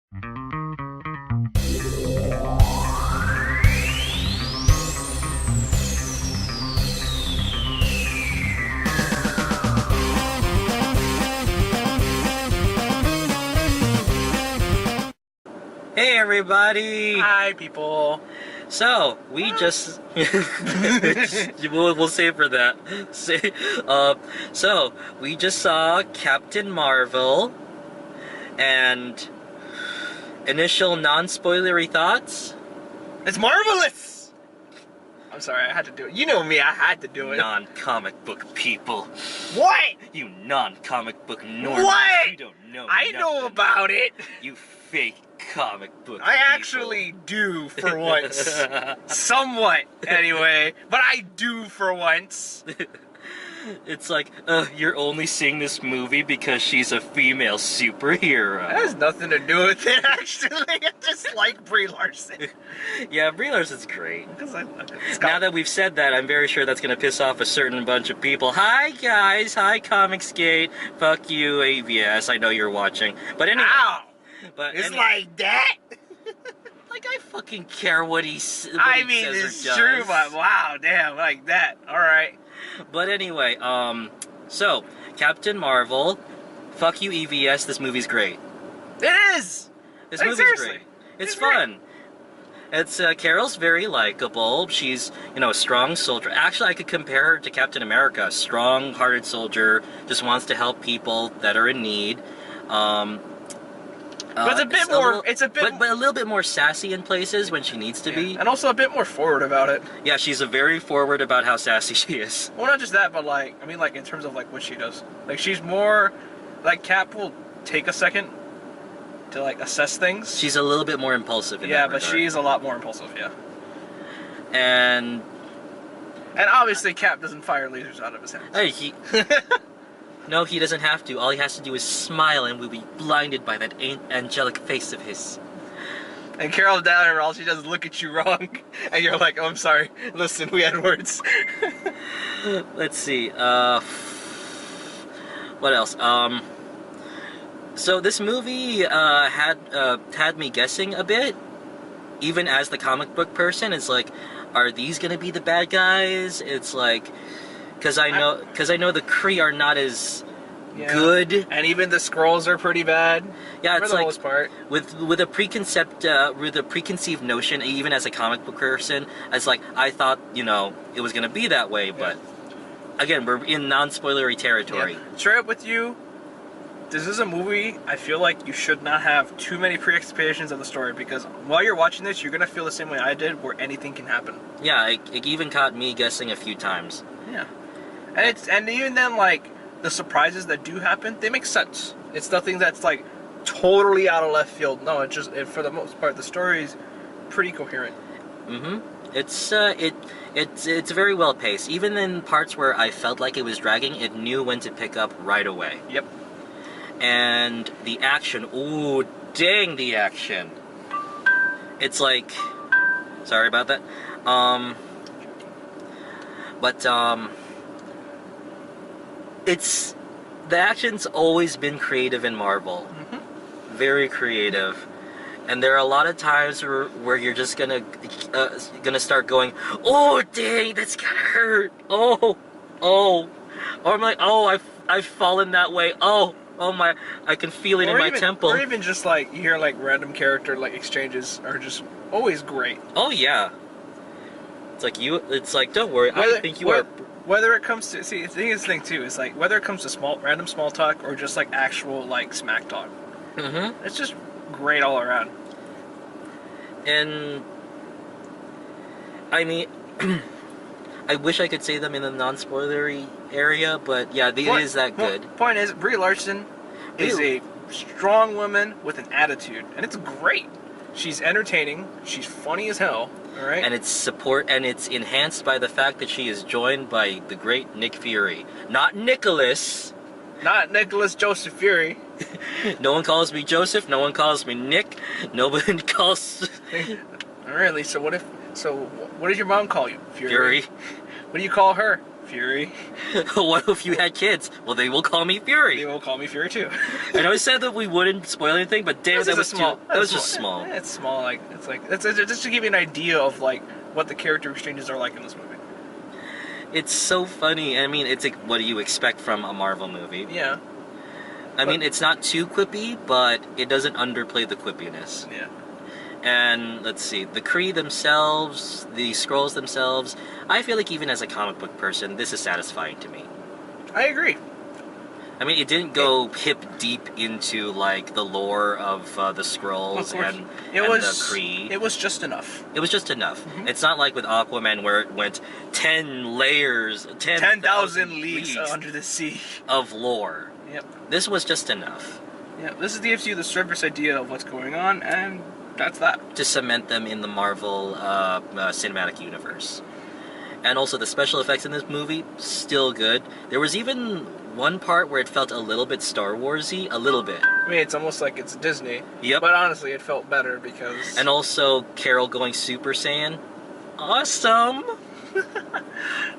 Hey everybody! Hi people! So, we just... we'll save for that. So, we just saw Captain Marvel, and initial non-spoilery thoughts? It's marvelous! I'm sorry, I had to do it. You know me, I had to do it. Non-comic book people. What? You non-comic book normies. What? You don't know I nothing. know about it. You fake comic book I people. actually do for once. Somewhat, anyway. But I do for once. It's like, you're only seeing this movie because she's a female superhero. That has nothing to do with it, actually. I just like Brie Larson. Yeah, Brie Larson's great. Because I love it. Now that we've said that, I'm very sure that's going to piss off a certain bunch of people. Hi, guys. Hi, Comicsgate. Fuck you, AVS. I know you're watching. But anyway. Ow! But It's like that? Like, I fucking care what he says It's true, but wow, damn, like that. Alright. But anyway, so, Captain Marvel, fuck you, EVS, this movie's great. It is! This movie's great. It's fun. It's, Carol's very likable. She's, you know, a strong soldier. Actually, I could compare her to Captain America. Strong-hearted soldier, just wants to help people that are in need. But it's a bit more, but a little bit more sassy in places when she needs to be. And also a bit more forward about it. Yeah, she's a very forward about how sassy she is. Well, not just that, but like, I mean, like, in terms of, like, what she does. Like, she's more, like, Cap will take a second to, like, assess things. She's a little bit more impulsive in that regard. She's a lot more impulsive, yeah. And obviously Cap doesn't fire lasers out of his hands. Hey, no, he doesn't have to. All he has to do is smile and we'll be blinded by that angelic face of his. And Carol Downer, all she does is look at you wrong. And you're like, oh, I'm sorry. Listen, we had words. Let's see. What else? So this movie had me guessing a bit. Even as the comic book person, it's like, are these gonna be the bad guys? It's like... Because I know the Kree are not as good, and even the Skrulls are pretty bad. Yeah, it's for the most part. With a preconceived notion, even as a comic book person, it's like I thought, you know, it was gonna be that way. But again, we're in non-spoilery territory. Yeah. Straight up with you, this is a movie. I feel like you should not have too many pre-expectations of the story, because while you're watching this, you're gonna feel the same way I did, where anything can happen. Yeah, it even caught me guessing a few times. Yeah. And even then, like, the surprises that do happen, they make sense. It's nothing that's, like, totally out of left field. No, for the most part, the story is pretty coherent. Mm-hmm. It's very well paced. Even in parts where I felt like it was dragging, it knew when to pick up right away. Yep. And the action, ooh, dang the action. It's like, sorry about that. The action's always been creative in Marvel. Mm-hmm. Very creative. And there are a lot of times where you're just gonna start going, oh dang, that's gonna hurt. Oh. Or I'm like, oh, I've fallen that way. Oh my, I can feel it in my temple. Or even just like, you hear like random character like exchanges are just always great. Oh yeah. It's like, don't worry, I think you are... Whether it comes to, see, the thing too is like, whether it comes to random small talk or just like actual like smack talk, it's just great all around. And I mean, I wish I could say them in the non-spoilery area, but yeah, it is that good. Point is, Brie Larson is a strong woman with an attitude, and it's great. She's entertaining. She's funny as hell. All right. And it's enhanced by the fact that she is joined by the great Nick Fury. Not Nicholas. Not Nicholas Joseph Fury. No one calls me Joseph. No one calls me Nick. Nobody calls... Really? So what does your mom call you? Fury. What do you call her? Fury. What if you had kids? Well, they will call me Fury. They will call me Fury too. I know I said that we wouldn't spoil anything, but damn, that was small. That was just small. It's small. Like it's just to give you an idea of like what the character exchanges are like in this movie. It's so funny. I mean, it's like, what do you expect from a Marvel movie? Yeah. I mean, it's not too quippy, but it doesn't underplay the quippiness. Yeah. And let's see, the Kree themselves, the Skrulls themselves, I feel like even as a comic book person, this is satisfying to me. I agree. I mean, it didn't go hip deep into like the lore of the Skrulls and the Kree. It was just enough. It was just enough. Mm-hmm. It's not like with Aquaman where it went 10 layers, 10,000 leagues under the sea of lore. Yep. This was just enough. Yeah, this gives you the surface idea of what's going on, and that's that. To cement them in the Marvel cinematic universe. And also the special effects in this movie, still good. There was even one part where it felt a little bit Star Wars-y, a little bit. I mean, it's almost like it's Disney. Yep. But honestly, it felt better because... And also Carol going Super Saiyan. Awesome!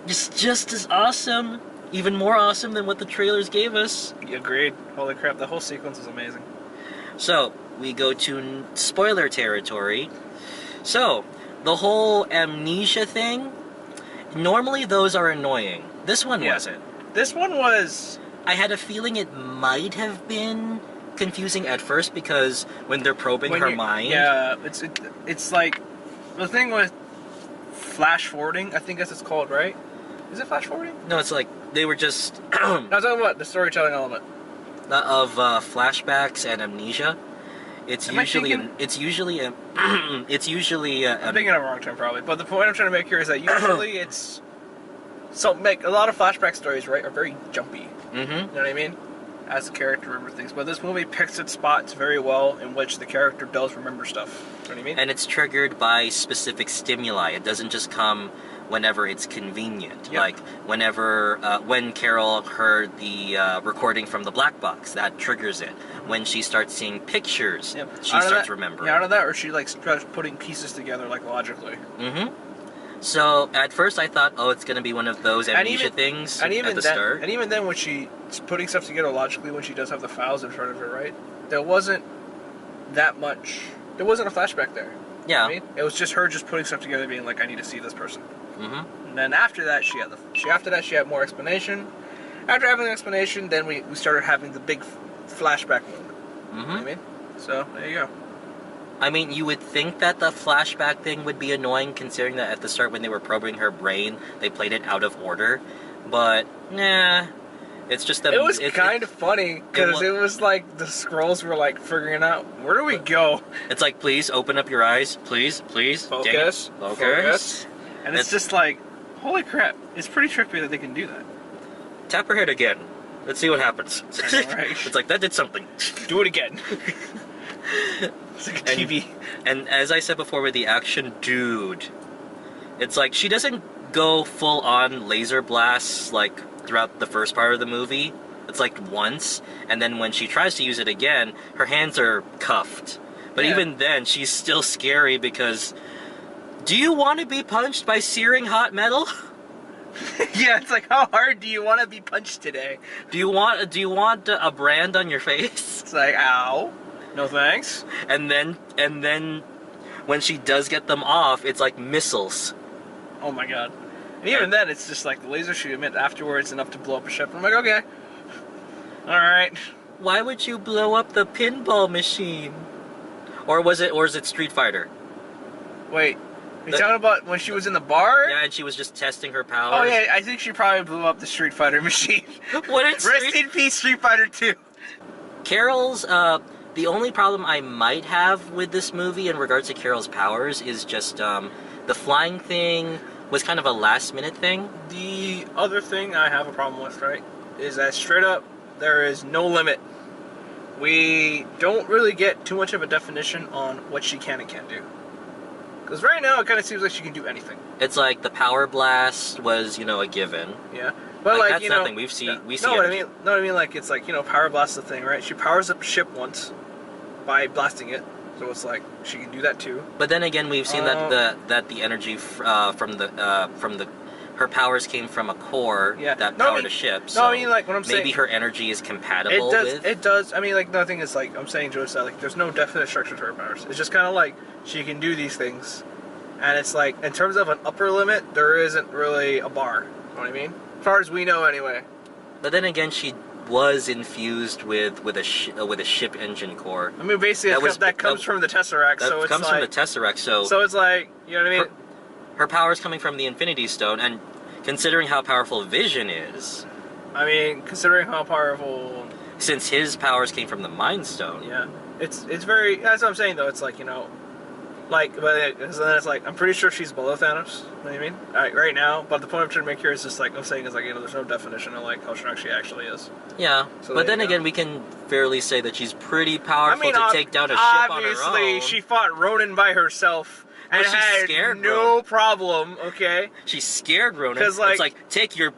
just as awesome. Even more awesome than what the trailers gave us. Agreed. Holy crap, the whole sequence was amazing. So, we go to spoiler territory. So, the whole amnesia thing, normally those are annoying. This one wasn't. This one was... I had a feeling it might have been confusing at first because when they're probing her mind... Yeah, it's like... The thing with flash forwarding, I think that's what it's called, right? Is it flash forwarding? No, it's like, they were just... No, I'm talking about the storytelling element. Of flashbacks and amnesia. It's usually I'm thinking of a wrong term probably, but the point I'm trying to make here is that usually it's a lot of flashback stories, right, are very jumpy. Mm-hmm. You know what I mean? As the character remembers things, but this movie picks its spots very well in which the character does remember stuff. You know what I mean? And it's triggered by specific stimuli. It doesn't just come whenever it's convenient. Yep. Like when Carol heard the recording from the black box, that triggers it. When she starts seeing pictures, she starts remembering. Yeah, out of that, or she like starts putting pieces together like logically. Mm-hmm. So at first I thought, oh, it's gonna be one of those amnesia things at the start. And even then, when she's putting stuff together logically, when she does have the files in front of her, right? There wasn't that much. There wasn't a flashback there. Yeah. I mean, it was just her just putting stuff together, being like, I need to see this person. Mm-hmm. And then after that, she had more explanation. After having an explanation, then we started having the big flashback moment. Mm-hmm. You know what I mean? So there you go. I mean, you would think that the flashback thing would be annoying, considering that at the start when they were probing her brain, they played it out of order. But nah, it's just that it was kind of funny because it was like the Skrulls were like figuring out where do we go. It's like, please open up your eyes, please, focus. And it's just like, holy crap! It's pretty trippy that they can do that. Tap her head again. Let's see what happens. I know, right? It's like, that did something. Do it again. It's like a TV. And as I said before with the action, dude, it's like she doesn't go full on laser blasts like throughout the first part of the movie. It's like once, and then when she tries to use it again, her hands are cuffed. But even then, she's still scary because, do you want to be punched by searing hot metal? Yeah, it's like, how hard do you want to be punched today? Do you want a brand on your face? It's like, ow. No thanks. And then when she does get them off, it's like missiles. Oh my god. And even then, it's just like the laser shoot afterwards enough to blow up a ship. I'm like, okay. Alright. Why would you blow up the pinball machine? Or is it Street Fighter? Wait. Are you talking about when she was in the bar? Yeah, and she was just testing her powers. Oh yeah, I think she probably blew up the Street Fighter machine. Rest in peace, Street Fighter 2. Carol's, the only problem I might have with this movie in regards to Carol's powers is just, the flying thing was kind of a last-minute thing. The other thing I have a problem with, right, is that straight up, there is no limit. We don't really get too much of a definition on what she can and can't do. Because right now, it kind of seems like she can do anything. It's like the power blast was, a given. Yeah. But like, that's nothing. We see No, what I mean, like, it's like, power blast the thing, right? She powers up a ship once by blasting it. So it's like, she can do that too. But then again, we've seen that the energy from her powers came from a core that powered a ship. So no, I mean, like, what I'm saying... maybe her energy is compatible with... It does. I mean, like, the thing is, like, I'm saying, Joe said, like, there's no definite structure to her powers. It's just kind of like, she can do these things. And it's like, in terms of an upper limit, there isn't really a bar. You know what I mean? As far as we know, anyway. But then again, she was infused with a ship engine core. I mean, basically, that comes from the Tesseract, so it's comes from the Tesseract, so... So it's like, you know what I mean? Her power's coming from the Infinity Stone, and considering how powerful Vision is... I mean, considering how powerful... Since his powers came from the Mind Stone. Yeah. It's very... That's what I'm saying, though. It's like, you know... Like, but then it's like, I'm pretty sure she's below Thanos. You know what I mean? Right now. But the point I'm trying to make here is just like, I'm saying is like, you know, there's no definition of like how strong she actually is. Yeah. So but then again, we can fairly say that she's pretty powerful to take down a ship on her own. Obviously, she fought Ronan by herself. And had no problem, okay? She scared Ronan. It's like, take your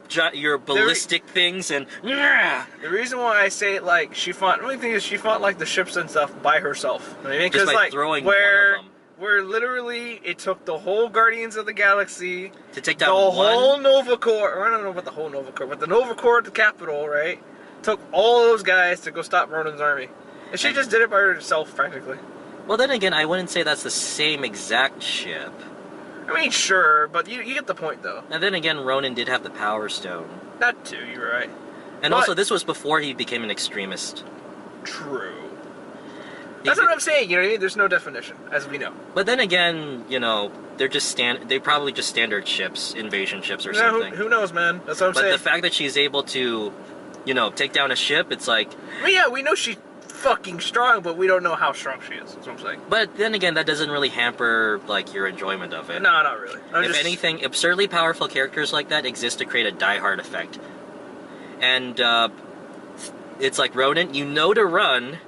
ballistic things and... The reason why I say, like, she fought... The only thing is she fought, like, the ships and stuff by herself. You know what I mean? Just by like, throwing one of them. Where literally it took the whole Guardians of the Galaxy... To take down the whole Nova Corps... Or I don't know about the whole Nova Corps, but the Nova Corps at the Capitol, right? Took all those guys to go stop Ronan's army. And she just did it by herself, practically. Well, then again, I wouldn't say that's the same exact ship. I mean, sure, but you get the point, though. And then again, Ronan did have the Power Stone. That too, you're right. And also, this was before he became an extremist. True. That's what I'm saying, you know what I mean? There's no definition, as we know. But then again, you know, they're probably just standard ships, invasion ships or something. Who knows, man? That's what I'm saying. But the fact that she's able to, you know, take down a ship, it's like... Well, yeah, we know she's fucking strong, but we don't know how strong she is. That's what I'm saying. But then again, that doesn't really hamper, like, your enjoyment of it. No, not really. If anything, absurdly powerful characters like that exist to create a die-hard effect. And, it's like, Ronan, you know to run...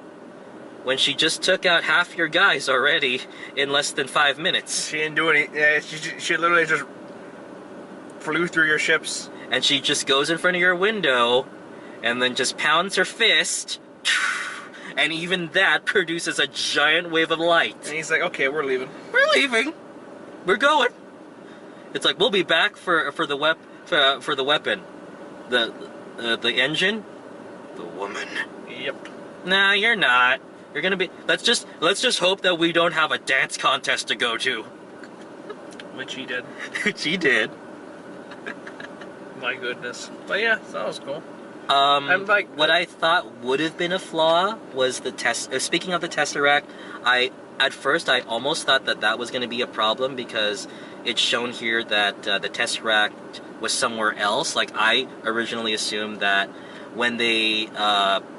when she just took out half your guys already in less than 5 minutes. She didn't do any... Yeah, she literally just flew through your ships. And she just goes in front of your window and then just pounds her fist, and even that produces a giant wave of light. And he's like, okay, we're leaving. We're leaving. We're going. It's like, we'll be back for the weapon. The engine? The woman. Yep. Nah, you're not. You're gonna be... Let's just hope that we don't have a dance contest to go to. Which he did. Which he did. My goodness. But yeah, that was cool. I'm like... What I thought would have been a flaw was the speaking of the Tesseract, at first I almost thought that was going to be a problem because it's shown here that the Tesseract was somewhere else. Like, I originally assumed that when they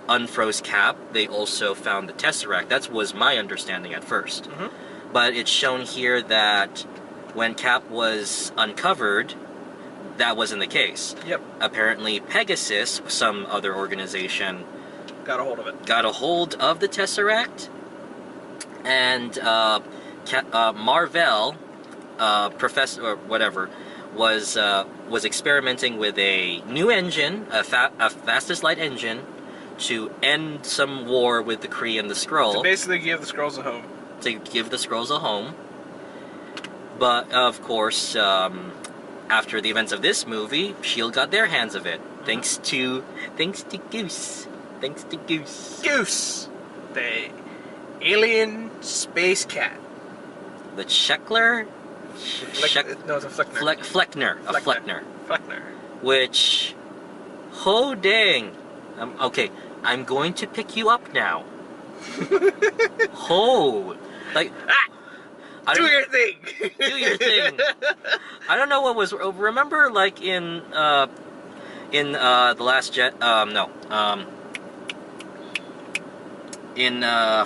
unfroze Cap, they also found the Tesseract. That was my understanding at first. Mm-hmm. But it's shown here that when Cap was uncovered, that wasn't the case. Yep. Apparently Pegasus, some other organization, got a hold of it. Got a hold of the Tesseract, and Marvel, professor or whatever, was experimenting with a new engine, a fastest light engine, to end some war with the Kree and the Skrull. To basically give the Skrulls a home. To give the Skrulls a home. But, of course, after the events of this movie, S.H.I.E.L.D. got their hands of it. Thanks to Goose. Thanks to Goose. Goose! The alien space cat. The Scheckler? No, it's a Fleckner. Fleckner. Which, oh dang. Okay, I'm going to pick you up now. Like, do your thing. Do your thing. I don't know what was. Remember, like in the Last Jet.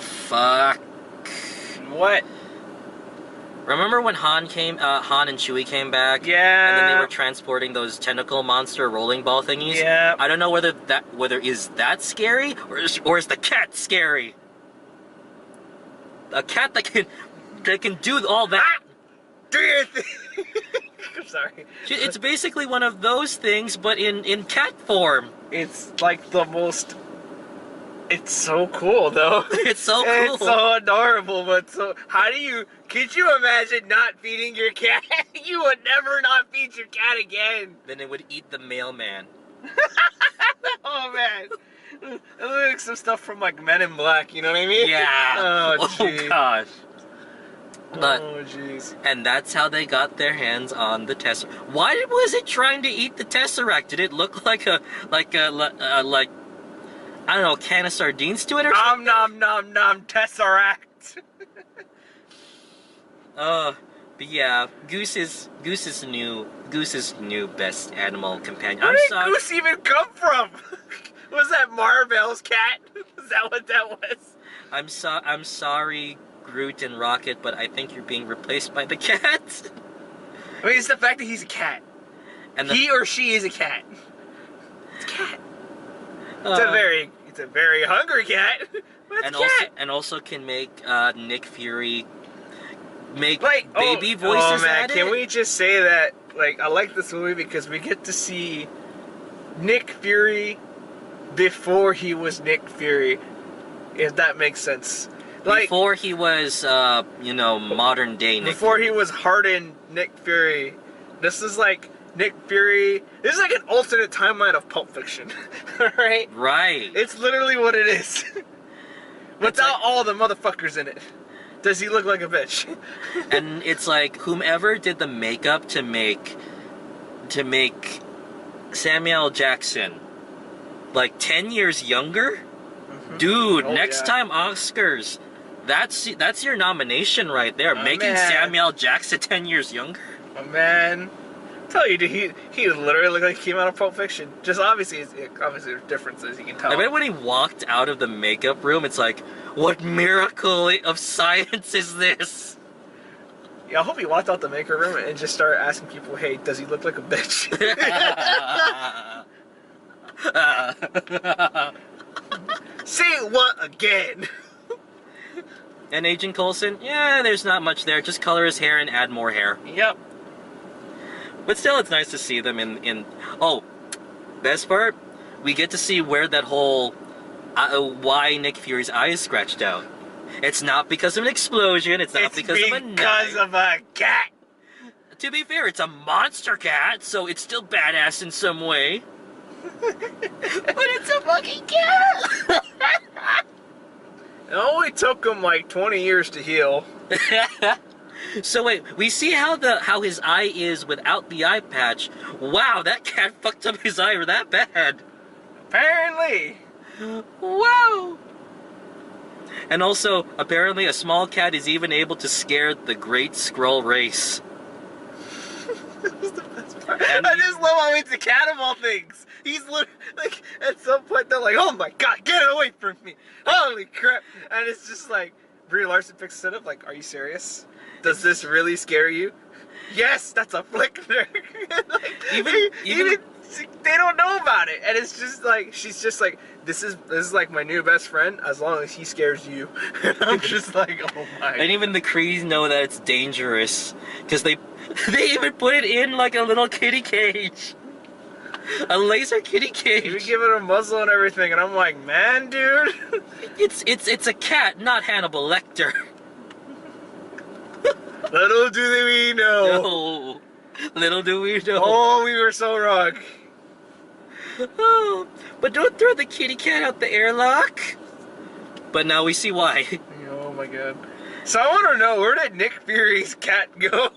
Fuck. What? Remember when Han and Chewie came back? Yeah. And then they were transporting those tentacle monster rolling ball thingies? Yeah. I don't know whether is that scary or is the cat scary? A cat that can do all that. Do your thing. I'm sorry. It's basically one of those things, but in cat form. It's like the most It's so cool, though. It's so cool. It's so adorable, but so... Could you imagine not feeding your cat? You would never not feed your cat again. Then it would eat the mailman. Oh, man. It looks like some stuff from, like, Men in Black, you know what I mean? Yeah. Oh, jeez. Oh, gosh. But, oh, jeez. and that's how they got their hands on the Tesseract. Why was it trying to eat the Tesseract? Did it look like I don't know, a can of sardines to it or something? Nom nom nom Tesseract. But yeah, Goose is new best animal companion. Where did Goose even come from? Was that Marvel's cat? Is that what that was? I'm sorry, Groot and Rocket, but I think you're being replaced by the cat. I mean, it's the fact that he's a cat. And he or she is a cat. It's a cat. It's a very hungry cat. But it's a cat. And also can make Nick Fury make like, baby voices. Oh man, at can it. we just say that? Like, I like this movie because we get to see Nick Fury before he was Nick Fury, if that makes sense. Like, before he was, modern day Nick. Before he was hardened Nick Fury. This is like Nick Fury. This is like an alternate timeline of Pulp Fiction, right? Right. It's literally what it is. Without all the motherfuckers in it. Does he look like a bitch? And it's like whomever did the makeup to make Samuel Jackson like 10 years younger? Dude, next time Oscars, that's your nomination right there. Making Samuel Jackson 10 years younger. Oh man. I tell you, dude, he literally looked like he came out of Pulp Fiction. Just obviously there's differences, you can tell. I bet when he walked out of the makeup room, it's like, what miracle of science is this? Yeah, I hope he walked out the makeup room and just started asking people, hey, does he look like a bitch? Say what again? And Agent Coulson, yeah, there's not much there. Just color his hair and add more hair. Yep. But still, it's nice to see them in... Oh, best part, we get to see where that whole... why Nick Fury's eye is scratched out. It's not because of an explosion, it's not because of a knife. Because of a cat! To be fair, it's a monster cat, so it's still badass in some way. But it's a fucking cat! It only took him like 20 years to heal. So wait, we see how his eye is without the eye patch. Wow, that cat fucked up his eye that bad. Apparently. Wow. And also, apparently a small cat is even able to scare the Great Skrull race. That was the best part. I just love how he's the cat of all things. He's like, at some point they're like, oh my god, get it away from me. Holy crap. And it's just like, Brie Larson picks it up like, are you serious? Does this really scare you? Yes, that's a flick. Like, even they don't know about it, and it's just like she's just like, this is like my new best friend as long as he scares you. And I'm just like, oh my. And even the Krees know that it's dangerous because they even put it in like a little kitty cage, a laser kitty cage. You give it a muzzle and everything, and I'm like, man, dude. It's a cat, not Hannibal Lecter. Little do we know. No. Little do we know. Oh, we were so wrong. Oh, but don't throw the kitty cat out the airlock. But now we see why. Oh my god. So I want to know, where did Nick Fury's cat go?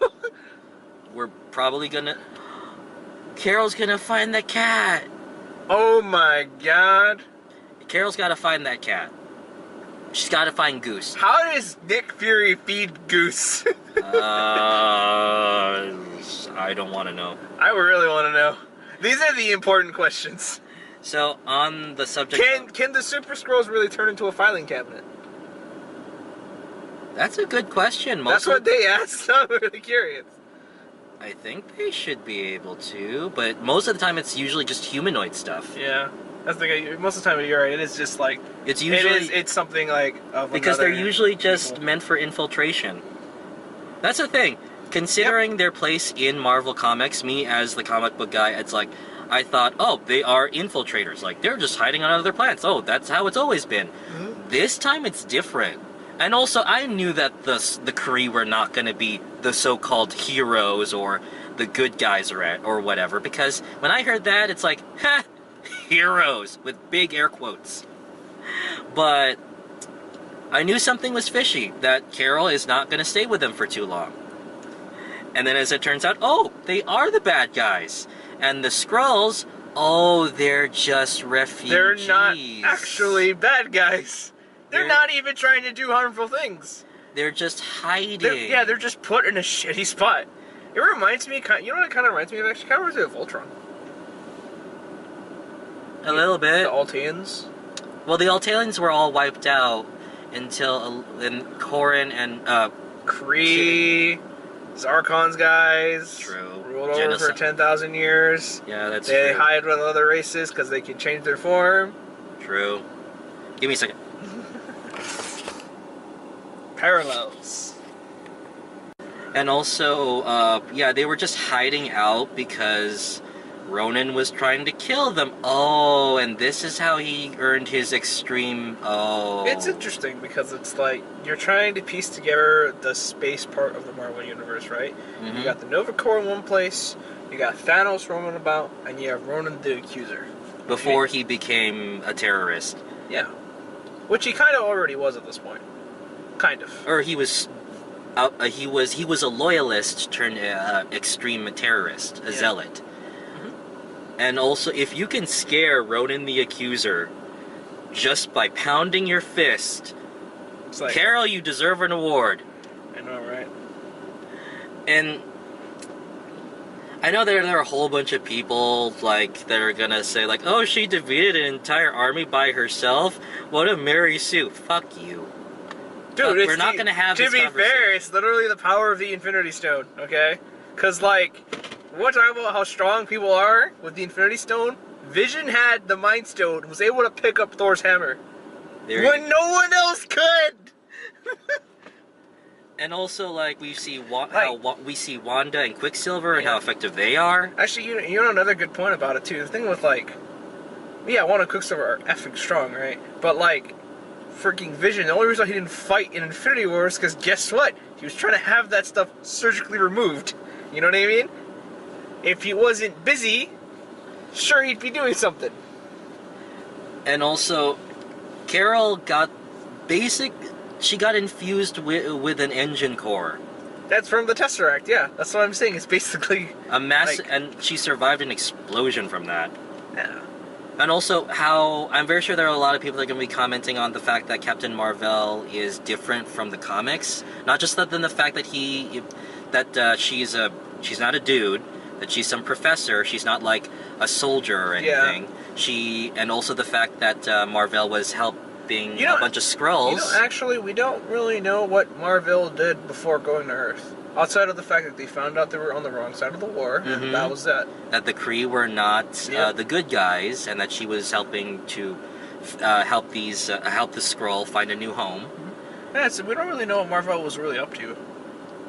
We're probably gonna... Carol's gonna find the cat. Oh my god. Carol's gotta find that cat. She's gotta find Goose. How does Nick Fury feed Goose? I don't want to know. I really want to know. These are the important questions. So, on the subject... Can the Super Skrulls really turn into a filing cabinet? That's a good question. That's what they asked. I'm really curious. I think they should be able to, but most of the time it's usually just humanoid stuff. Yeah. That's the thing. Most of the time, you're right. It is just like... It's usually... It's something like... Because they're usually just meant for infiltration. That's the thing. Considering their place in Marvel Comics, me as the comic book guy, it's like, I thought, oh, they are infiltrators. Like, they're just hiding on other planets. Oh, that's how it's always been. This time it's different. And also, I knew that the Kree were not going to be the so-called heroes or the good guys or whatever. Because when I heard that, it's like, ha! Heroes! With big air quotes. But I knew something was fishy. That Carol is not going to stay with them for too long. And then as it turns out, oh, they are the bad guys. And the Skrulls, oh, they're just refugees. They're not actually bad guys. They're not even trying to do harmful things. They're just hiding. They're just put in a shitty spot. It reminds me, you know what it kind of reminds me of? Actually, kind of reminds me of Voltron. A little bit. The Alteans. Well, the Altalians were all wiped out until Corin and Kree, Zarkon's guys. True. Ruled over for 10,000 years. Yeah, that's true. They true. hide with other races because they can change their form. True. Give me a second. Parallels. And also, yeah, they were just hiding out because Ronan was trying to kill them. Oh, and this is how he earned his extreme... Oh. It's interesting because it's like, you're trying to piece together the space part of the Marvel Universe, right? Mm-hmm. You got the Nova Corps in one place, you got Thanos roaming about, and you have Ronan the Accuser. Before he became a terrorist. Yeah. Which he kind of already was at this point. Kind of. Or he was... he was a loyalist turned extreme terrorist, a zealot. And also, if you can scare Ronan the Accuser just by pounding your fist, It's like, Carol, you deserve an award. I know, right? And I know there are a whole bunch of people like that are gonna say like, "Oh, she defeated an entire army by herself. What a Mary Sue." Fuck you. Dude, we're not gonna have to this be conversation. fair, it's literally the power of the Infinity Stone, okay? Because, like, we're talking about how strong people are with the Infinity Stone. Vision had the Mind Stone, was able to pick up Thor's hammer. When no one else could! And also, like, we see how we see Wanda and Quicksilver and how effective they are. Actually, you know another good point about it, too. The thing with, like, yeah, Wanda and Quicksilver are effing strong, right? But, like, freaking Vision, the only reason he didn't fight in Infinity War is because guess what? He was trying to have that stuff surgically removed. You know what I mean? If he wasn't busy, sure, he'd be doing something. And also, Carol got she got infused with an engine core. That's from the Tesseract, yeah. That's what I'm saying. It's basically A mass, like, and she survived an explosion from that. yeah. And also, how I'm very sure there are a lot of people that are going to be commenting on the fact that Captain Marvel is different from the comics. Not just that, then the fact that she's not a dude, that she's some professor. She's not like a soldier or anything. Yeah. And also the fact that Marvel was helping a bunch of Skrulls. You know, actually, we don't really know what Marvel did before going to Earth. Outside of the fact that they found out they were on the wrong side of the war, that was that. That the Kree were not the good guys, and that she was helping to help the Skrull find a new home. Yeah, so we don't really know what Marvel was really up to,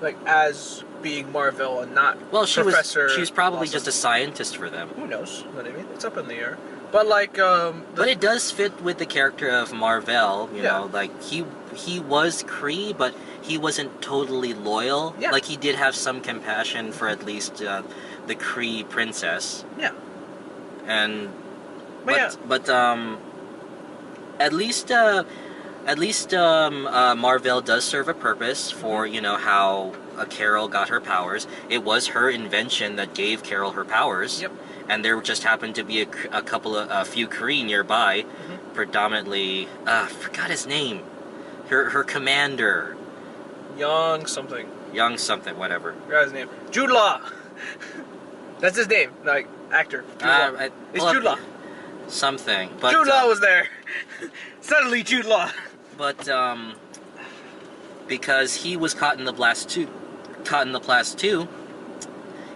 like as being Marvel and not Professor. She was probably Awesome. just a scientist for them. Who knows? You know what I mean? It's up in the air. But like, but it does fit with the character of Marvel. You know, like he was Kree, but he wasn't totally loyal. Yeah. Like he did have some compassion for at least the Kree princess. Yeah. And but at least Marvel does serve a purpose for how Carol got her powers. It was her invention that gave Carol her powers. Yep. And there just happened to be a few Kree nearby, predominantly. Forgot his name. Her commander. Young something, whatever. Forgot his name. Jude Law. That's his name, like actor. Jude Law. It's Jude Law. Something. But, Jude Law was there. Suddenly, Jude Law. But because he was caught in the blast too,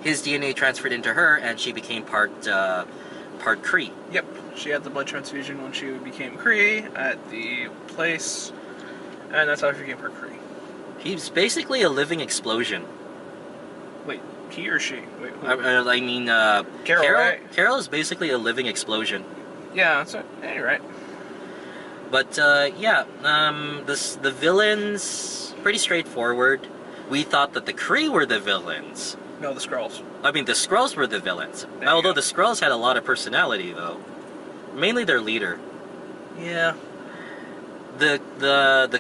his DNA transferred into her, and she became part Kree. Yep, she had the blood transfusion when she became Kree at the place, and that's how she became her Kree. He's basically a living explosion. Wait, He or she? Wait, I mean, Carol, right? Carol is basically a living explosion. Yeah, that's right. Yeah, you're right. But yeah, the villains pretty straightforward. We thought that the Kree were the villains. No, the Skrulls. I mean, the Skrulls were the villains. There you Although go. the Skrulls had a lot of personality, though. Mainly their leader. Yeah. The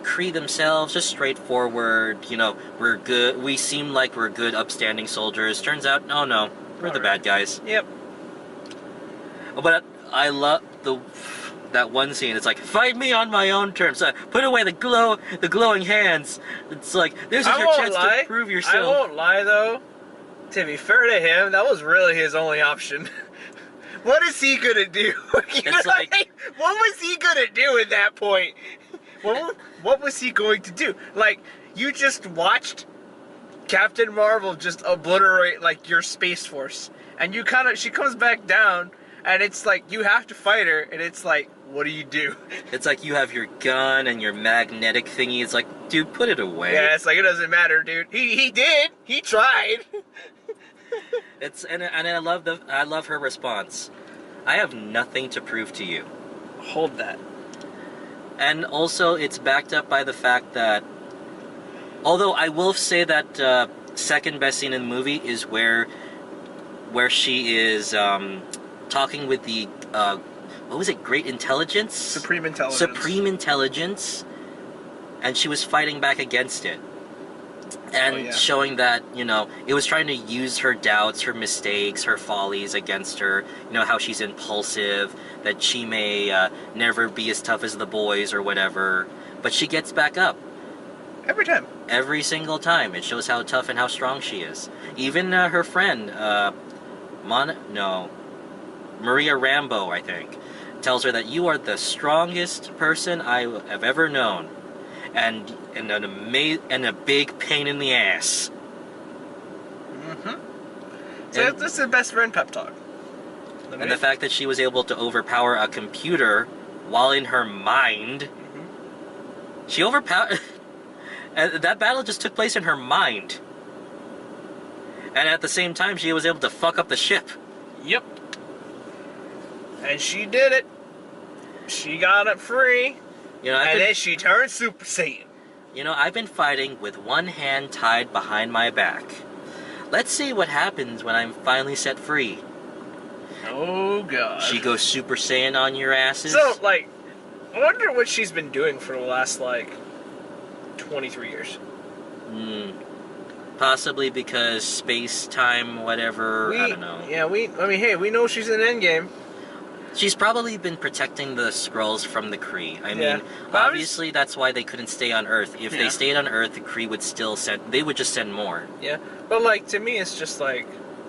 Kree themselves, just straightforward. You know, we're good. We seem like we're good, upstanding soldiers. Turns out, oh no, we're the bad guys. Yep. But I love that one scene. It's like, fight me on my own terms. Put away the glowing hands. It's like, this is your chance to prove yourself. I won't lie though. To be fair to him, that was really his only option. What is he gonna do? It's like, what was he gonna do at that point? What was he going to do? Like, you just watched Captain Marvel just obliterate like your Space Force, and she comes back down, and it's like you have to fight her, and it's like, what do you do? It's like you have your gun and your magnetic thingy. It's like, dude, put it away. Yeah, it's like, it doesn't matter, dude. He did. He tried. And I love her response. I have nothing to prove to you. Hold that. And also, it's backed up by the fact that, although I will say that second best scene in the movie is where she is talking with the what was it? Great Intelligence? Supreme Intelligence. Supreme Intelligence, and she was fighting back against it. And showing that, you know, it was trying to use her doubts, her mistakes, her follies against her. You know, how she's impulsive, that she may never be as tough as the boys or whatever. But she gets back up. Every time. Every single time. It shows how tough and how strong she is. Even her friend, Maria Rambo, I think, tells her that you are the strongest person I have ever known. And a big pain in the ass. Mm-hmm. So this is the best friend pep talk. And the fact that she was able to overpower a computer while in her mind. She overpowered. And that battle just took place in her mind. And at the same time, she was able to fuck up the ship. Yep. And she did it. She got it free. You know, then she turned Super Saiyan. You know, I've been fighting with one hand tied behind my back. Let's see what happens when I'm finally set free. Oh, God. She goes Super Saiyan on your asses. So, like, I wonder what she's been doing for the last, 23 years. Possibly because space, time, whatever, I don't know. Yeah, we know she's in Endgame. She's probably been protecting the Skrulls from the Kree. I mean, obviously that's why they couldn't stay on Earth. If they stayed on Earth, the Kree would still they would just send more. Yeah, but to me it's just I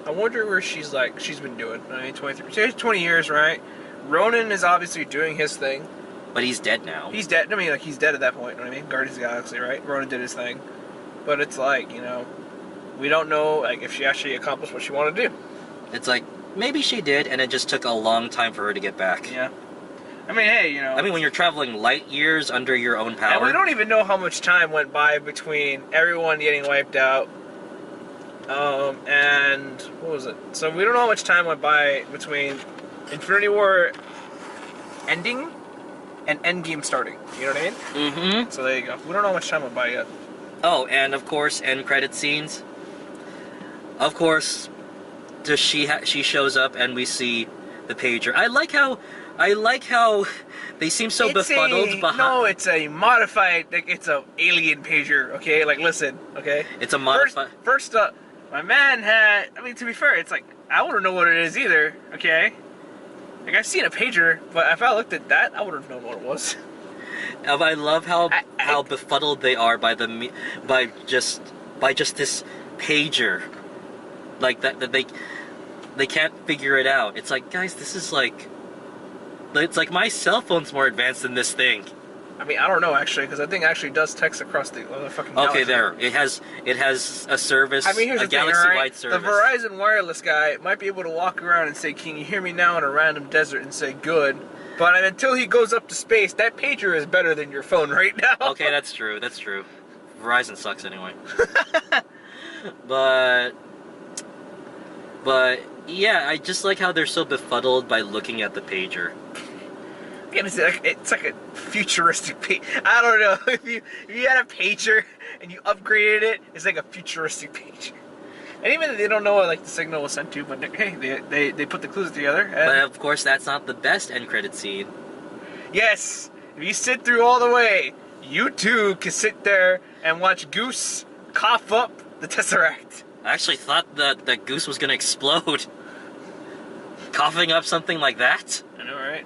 wonder where she's been doing. I mean, 20 years, right? Ronan is obviously doing his thing. But he's dead now. He's dead. I mean, he's dead at that point, you know what I mean? Guardians of the Galaxy, right? Ronan did his thing. But it's we don't know, if she actually accomplished what she wanted to do. It's maybe she did, and it just took a long time for her to get back. Yeah. I mean, hey, I mean, when you're traveling light years under your own power. And we don't even know how much time went by between everyone getting wiped out. And what was it? So we don't know how much time went by between Infinity War ending and Endgame starting. You know what I mean? Mm-hmm. So there you go. We don't know how much time went by yet. Oh, and of course, end credit scenes. Of course, she shows up and we see the pager. I like how they seem so befuddled behind. No, it's a modified. It's a alien pager. Okay, listen. Okay. It's a modified. First up, my man had. I mean, to be fair, it's I wouldn't know what it is either. Okay. I've seen a pager, but if I looked at that, I would have known what it was. I love how befuddled they are by just this pager, that they can't figure it out. It's guys, this is it's my cell phone's more advanced than this thing. I mean, I don't know actually, because that thing actually does text across the fucking galaxy. Okay, there. It has a service. I mean, here's a the thing, galaxy-wide right? service. The Verizon wireless guy might be able to walk around and say, "Can you hear me now?" in a random desert and say, "Good." But until he goes up to space, that pager is better than your phone right now. Okay, that's true. That's true. Verizon sucks anyway. But But yeah, I just like how they're so befuddled by looking at the pager. Again, it's like a futuristic pager. I don't know, if you had a pager and you upgraded it, it's like a futuristic pager. And even they don't know what like the signal was sent to, but hey, they put the clues together. And But of course, that's not the best end credit scene. yes, if you sit through all the way, you too can sit there and watch Goose cough up the Tesseract. I actually thought that Goose was gonna explode. Coughing up something like that? I know, right?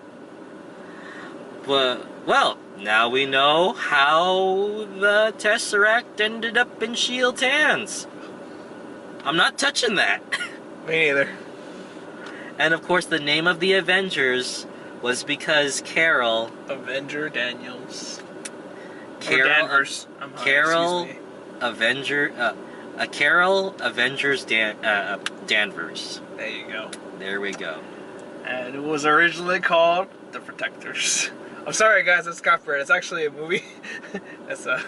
But, well, now we know how the Tesseract ended up in S.H.I.E.L.D.'s hands. I'm not touching that. Me neither. And of course, the name of the Avengers was because Carol... Avenger Daniels. Carol... Or Danvers. Carol... Excuse me. Carol Avengers Danvers. There you go. There we go. And it was originally called The Protectors. I'm sorry, guys. That's copyright. It's actually a movie. It's a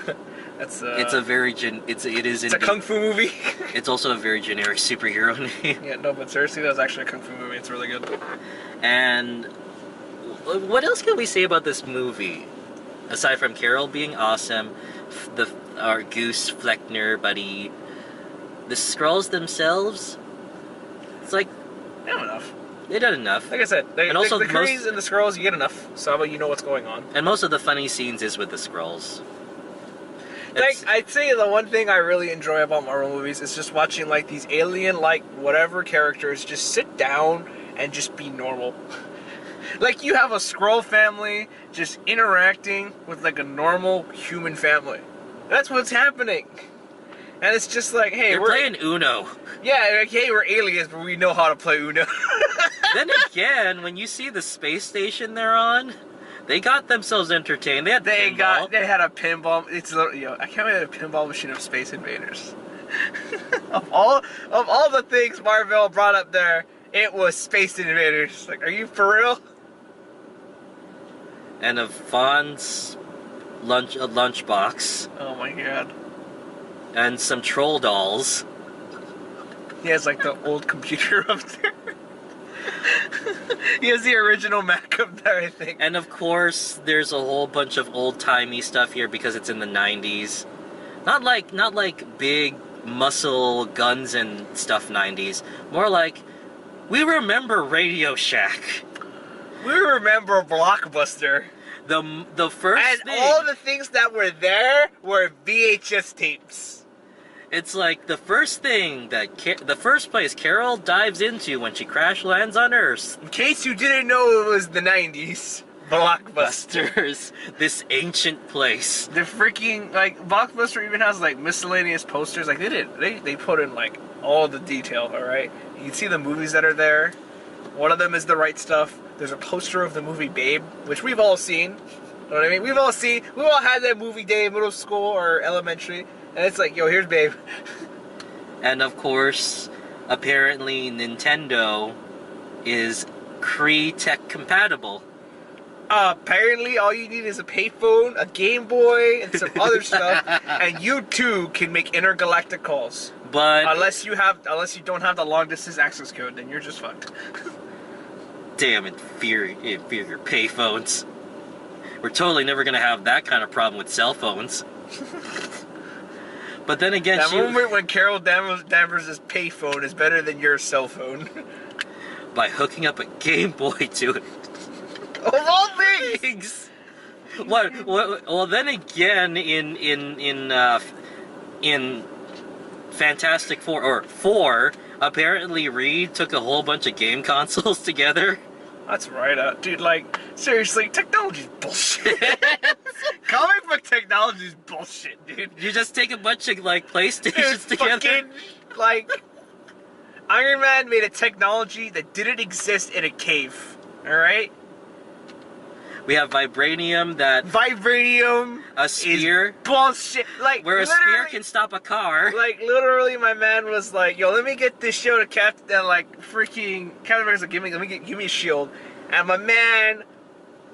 kung fu movie. It's also a very generic superhero name. Yeah, no, but seriously, that was actually a kung fu movie. It's really good. And what else can we say about this movie? Aside from Carol being awesome, our Goose Fleckner buddy, the Skrulls themselves, it's like They have enough. they did enough. Like I said, And also the most- Koreans and the Skrulls, you get enough. So you know what's going on. And most of the funny scenes is with the Skrulls. Like, I'd say the one thing I really enjoy about Marvel movies is just watching, like, these alien-like whatever characters just sit down and just be normal. Like, you have a Skrull family just interacting with, like, a normal human family. That's what's happening. And it's just like, hey, They're playing Uno. Yeah, like, hey, we're aliens, but we know how to play Uno. Then again, when you see the space station they're on, they got themselves entertained. They had pinball. They had a pinball. It's literally, I can't believe a pinball machine of Space Invaders. of all the things Marvel brought up there, it was Space Invaders. Like, are you for real? And a Vaughn's lunchbox. Oh my god. And some troll dolls. He has like the old computer up there. He has the original Mac up there, I think. And of course, there's a whole bunch of old-timey stuff here because it's in the 90s. Not like big muscle guns and stuff 90s. More like, we remember Radio Shack. We remember Blockbuster. The first And thing, all the things that were there were VHS tapes. it's like the first thing the first place Carol dives into when she crash lands on Earth. In case you didn't know it was the 90s, Blockbuster. Busters, this ancient place. The freaking, like, Blockbuster even has, like, miscellaneous posters. Like, they put in, like, all the detail, alright? You can see the movies that are there. One of them is The Right Stuff. There's a poster of the movie Babe, which we've all seen. You know what I mean? We've all had that movie day in middle school or elementary. And it's like, yo, here's Babe. And of course, apparently Nintendo is Kree tech compatible. Apparently, all you need is a payphone, a Game Boy, and some other stuff, and you too can make intergalactic calls. But Unless you don't have the long distance access code, then you're just fucked. damn it, fear your payphones. We're totally never gonna have that kind of problem with cell phones. But then again, That moment when Carol Danvers' payphone is better than your cell phone. by hooking up a Game Boy to it. Of all things! What? Well, then again, in Fantastic Four, apparently Reed took a whole bunch of game consoles together. That's right, dude, like, seriously, technology's bullshit. Comic book technology's bullshit, dude. You just take a bunch of, like, PlayStations together. Fucking, like, Iron Man made a technology that didn't exist in a cave, alright? We have vibranium that... Vibranium A spear? is bullshit. Like, Where a spear can stop a car. Like, literally, my man was like, yo, let me get this shield to Captain, and, like, freaking, Captain America's like, give me a shield. And my man,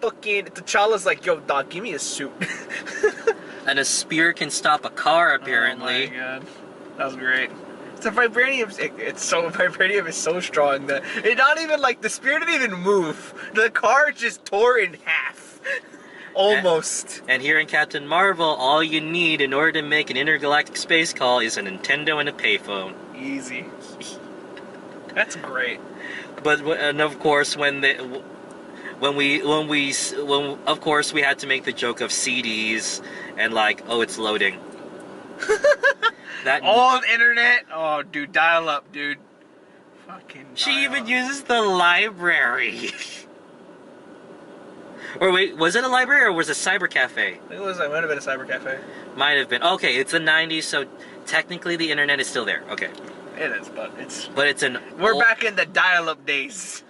fucking, T'Challa's like, yo, dog, give me a suit. And a spear can stop a car, apparently. Oh my god. That was great. The vibranium, vibranium is so strong that it not even like the spear didn't even move. The car just tore in half, almost. And here in Captain Marvel, all you need in order to make an intergalactic space call is a Nintendo and a payphone. Easy. That's great. But and of course, when of course we had to make the joke of CDs and like, oh, it's loading. That old internet. Oh, dude, dial up, dude. Fucking. She even uses the library. Or wait, was it a library or was it a cyber cafe? I think it was. It might have been a cyber cafe. Might have been. Okay, it's the 90s, so technically the internet is still there. Okay. It is, but it's. But it's an. We're back in the dial-up days.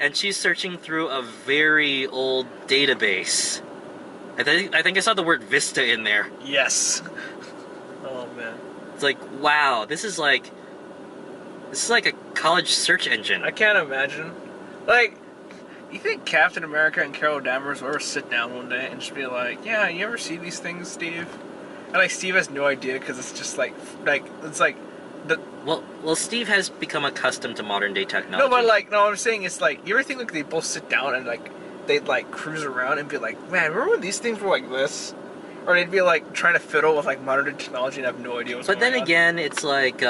And she's searching through a very old database. I think I saw the word Vista in there. Yes. Oh man. It's like, wow, this is like a college search engine. I can't imagine. Like, you think Captain America and Carol Danvers will ever sit down one day and just be like, yeah, you ever see these things, Steve? And like, Steve has no idea because it's just like it's like the. Well, Steve has become accustomed to modern day technology. No, but like, no, I'm saying it's like, you ever think like they both sit down and like they'd like cruise around and be like, man, remember when these things were like this? Or they'd be like trying to fiddle with like modern day technology and have no idea what's going on. But then again, it's like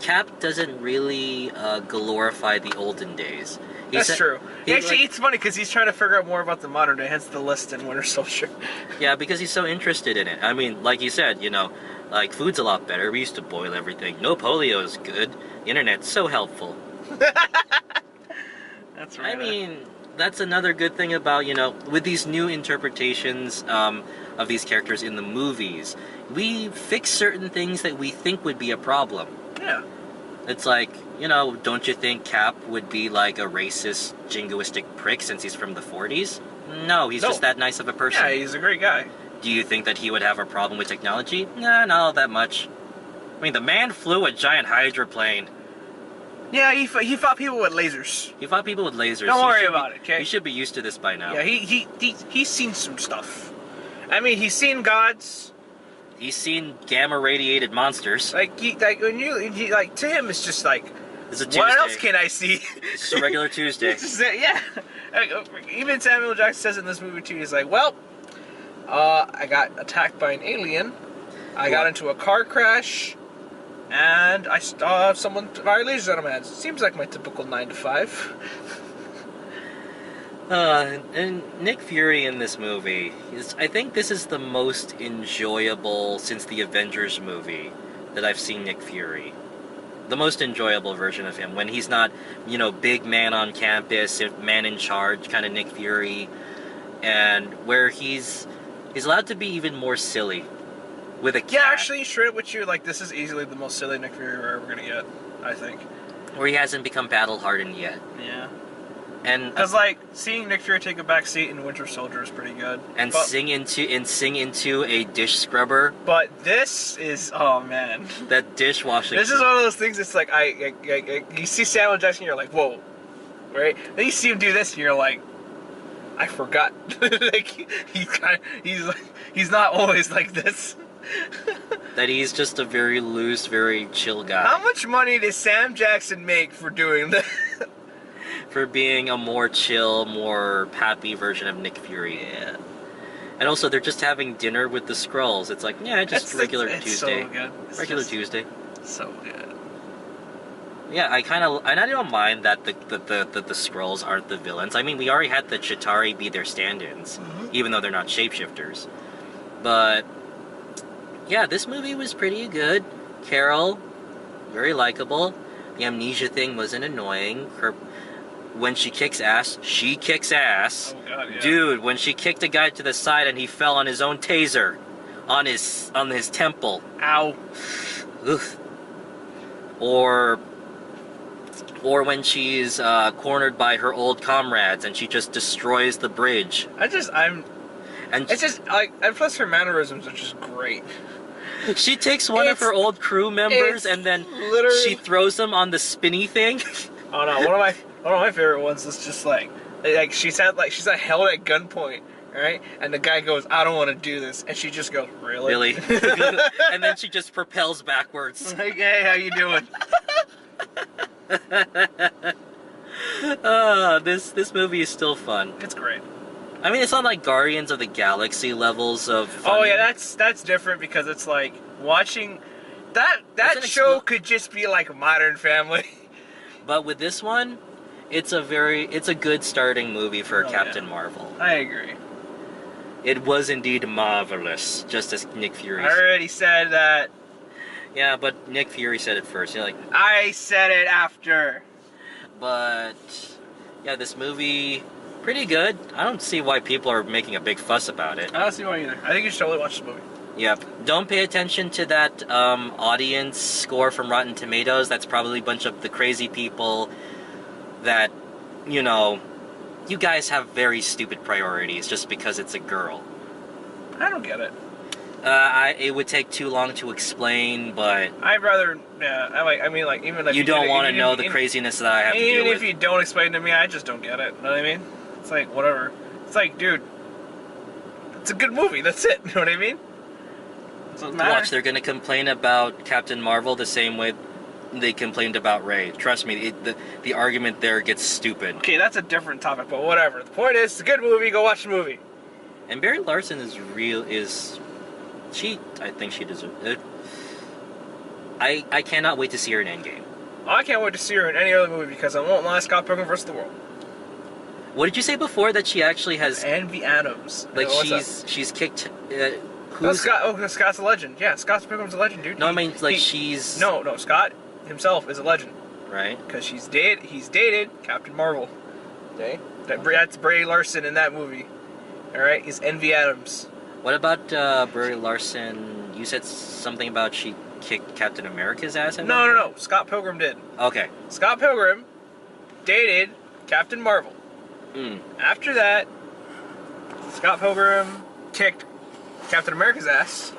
Cap doesn't really glorify the olden days. That's true. Actually, it's funny because he's trying to figure out more about the modern day, hence the list in Winter Soldier. Yeah, because he's so interested in it. I mean, like you said, you know, like food's a lot better. We used to boil everything. No polio is good. The internet's so helpful. That's right. I mean, that's another good thing about, you know, with these new interpretations of these characters in the movies, we fix certain things that we think would be a problem. Yeah. It's like, you know, don't you think Cap would be like a racist, jingoistic prick since he's from the 40s? No, he's just that nice of a person. Yeah, he's a great guy. Do you think that he would have a problem with technology? Nah, not all that much. I mean, the man flew a giant hydroplane. Yeah, he fought people with lasers. He fought people with lasers. Don't worry about it, okay? You should be used to this by now. Yeah, he's seen some stuff. I mean, he's seen gods. He's seen gamma-radiated monsters. To him, it's just like, It's a Tuesday. what else can I see? It's just a regular Tuesday. Yeah. Even Samuel Jackson says in this movie, too, he's like, well, I got attacked by an alien, I got into a car crash, and I saw someone fire lasers at my head. Seems like my typical 9 to 5. And Nick Fury in this movie, I think this is the most enjoyable since the Avengers movie that I've seen Nick Fury. The most enjoyable version of him, when he's not, you know, big man on campus, man in charge kind of Nick Fury, and where he's allowed to be even more silly with a cat. Yeah, actually, straight up with you, like, this is easily the most silly Nick Fury we're ever gonna get, I think. Where he hasn't become battle-hardened yet. Yeah. And because like seeing Nick Fury take a back seat in Winter Soldier is pretty good. And sing into a dish scrubber. But this is, oh man, that dishwashing. This is one of those things. It's like you see Samuel Jackson, you're like, whoa, right? Then you see him do this, and you're like, I forgot. Like he's not always like this. That he's just a very loose, very chill guy. How much money does Sam Jackson make for doing that? For being a more chill, more happy version of Nick Fury. Yeah. And also, they're just having dinner with the Skrulls. It's like, yeah, just regular it's Tuesday. So good. Regular Tuesday. So good. Yeah, I don't mind that the Skrulls aren't the villains. I mean, we already had the Chitauri be their stand-ins, even though they're not shapeshifters. But yeah, this movie was pretty good. Carol, very likable. The amnesia thing wasn't annoying. When she kicks ass, she kicks ass. Oh god, yeah. Dude, when she kicked a guy to the side and he fell on his own taser, on his temple. Ow. Oof. Or when she's cornered by her old comrades and she just destroys the bridge. And plus her mannerisms are just great. She takes one of her old crew members and then she throws them on the spinny thing. Oh no, one of my favorite ones is just like she's held at gunpoint right? And the guy goes, I don't want to do this. And she just goes, really? Really? And then she just propels backwards. Like, hey, how you doing? This movie is still fun. It's great. I mean, it's not like Guardians of the Galaxy levels of funny. Oh yeah, that's different because it's like watching that It's an show could just be like Modern Family. But with this one, it's a good starting movie for Oh, Captain yeah. Marvel. I agree. It was indeed marvelous, just as Nick Fury I said. already said that. Yeah, but Nick Fury said it first. You're like, I said it after. but yeah, this movie pretty good. I don't see why people are making a big fuss about it. I don't see why either. I think you should totally watch this movie. Yep. Don't pay attention to that audience score from Rotten Tomatoes. That's probably a bunch of the crazy people that, you know, you guys have very stupid priorities just because it's a girl. I don't get it. It would take too long to explain, but I'd rather, yeah. I mean, like even if you don't want to know the craziness that I have to deal even with. if you don't explain to me, I just don't get it. You know what I mean? It's like whatever. It's like, dude, it's a good movie. That's it. You know what I mean? It doesn't matter. Watch, they're gonna complain about Captain Marvel the same way they complained about Rey. Trust me, the argument there gets stupid. Okay, that's a different topic, but whatever. The point is, it's a good movie. Go watch the movie. And Brie Larson I think she deserves it. I cannot wait to see her in Endgame. I can't wait to see her in any other movie because I won't lie. Scott Pilgrim vs. the World. What did you say before that she actually has Envy Adams. like What's she's kicked? that? Scott's a legend. Yeah, Scott Pilgrim's a legend, dude. No, I mean like she's No, Scott himself is a legend right. because he's dated Captain Marvel. Okay, that's Brie Larson in that movie. All right, he's Envy Adams. What about Brie Larson? You said something about she kicked Captain America's ass. No. Scott Pilgrim did. Okay. Scott Pilgrim dated Captain Marvel. After that, Scott Pilgrim kicked Captain America's ass.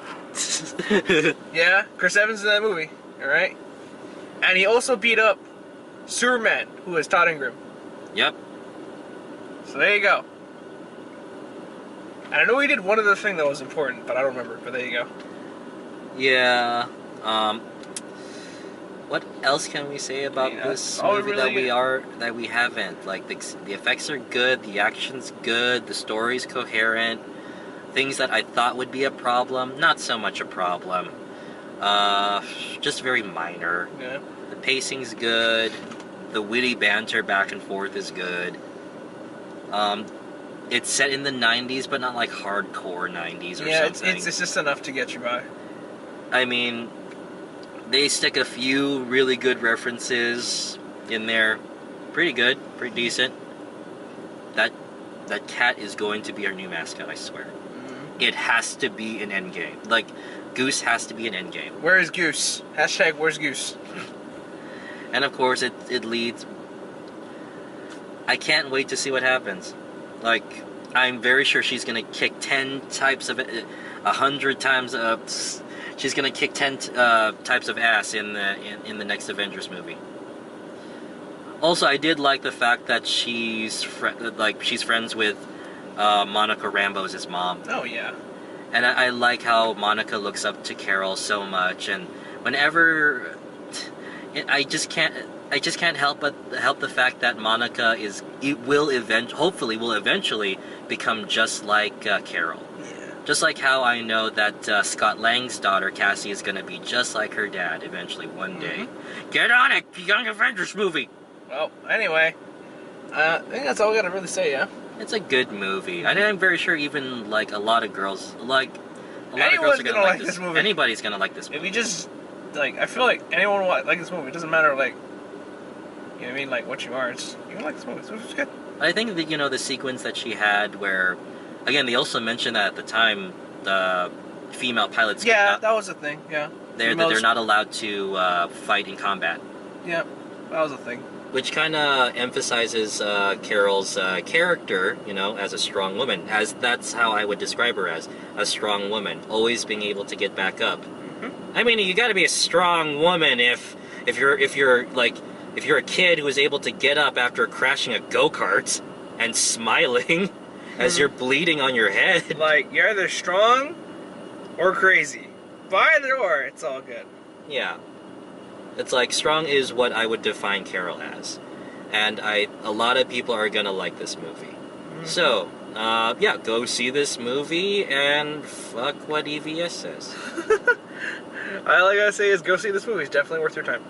Yeah, Chris Evans in that movie. All right, and he also beat up Superman, who is Todd Ingram. Yep. So there you go. And I know he did one other thing that was important, but I don't remember. But there you go. Yeah. What else can we say about this movie that we haven't? Like the effects are good, the action's good, the story's coherent. Things that I thought would be a problem, not so much a problem. Just very minor. Yeah. The pacing's good. The witty banter back and forth is good. It's set in the 90s, but not like hardcore 90s or something. It's just enough to get you by. I mean, they stick a few really good references in there. Pretty good, pretty decent. That cat is going to be our new mascot, I swear. Mm-hmm. It has to be an Endgame. Like, Goose has to be an Endgame. Where is Goose? Hashtag where's Goose? And of course, it leads... I can't wait to see what happens. Like, I'm very sure she's gonna kick 10 types of... 100 times... she's gonna kick 10 types of ass in the next Avengers movie. Also, I did like the fact that she's friends with Monica Rambeau's his mom. Oh yeah. And I like how Monica looks up to Carol so much, and whenever I just can't help the fact that Monica hopefully will eventually become just like Carol. Yeah. Just like how I know that Scott Lang's daughter Cassie is going to be just like her dad eventually one day. Mm-hmm. Get on it, Young Avengers movie. Well, anyway, I think that's all we gotta really say, yeah? It's a good movie. I'm very sure even, like, a lot of girls are gonna like this movie. Anybody's gonna like this movie. If you just, like, I feel like anyone will like this movie. It doesn't matter, like, you know what I mean? Like, what you are. You can like this movie. It's good. I think that, the sequence that she had where, again, they also mentioned that at the time, the female pilots... Yeah, that was a thing, yeah. They're not allowed to fight in combat. Yeah, that was a thing. Which kind of emphasizes Carol's character, as a strong woman. That's how I would describe her, as a strong woman, always being able to get back up. Mm-hmm. I mean, you got to be a strong woman if you're a kid who is able to get up after crashing a go-kart and smiling. as you're bleeding on your head. Like, you're either strong or crazy. But either or, it's all good. Yeah. It's like, strong is what I would define Carol as. And a lot of people are gonna like this movie. So, yeah, go see this movie and fuck what EVS says. All I gotta say is go see this movie. It's definitely worth your time.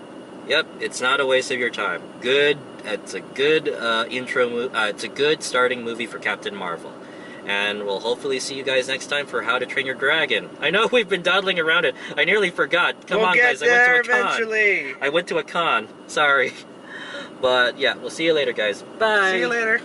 Yep, it's not a waste of your time. It's a good it's a good starting movie for Captain Marvel. And we'll hopefully see you guys next time for How to Train Your Dragon. I know we've been dawdling around it. I nearly forgot. Come on, guys. I went to a con. Sorry. But yeah, we'll see you later, guys. Bye. See you later.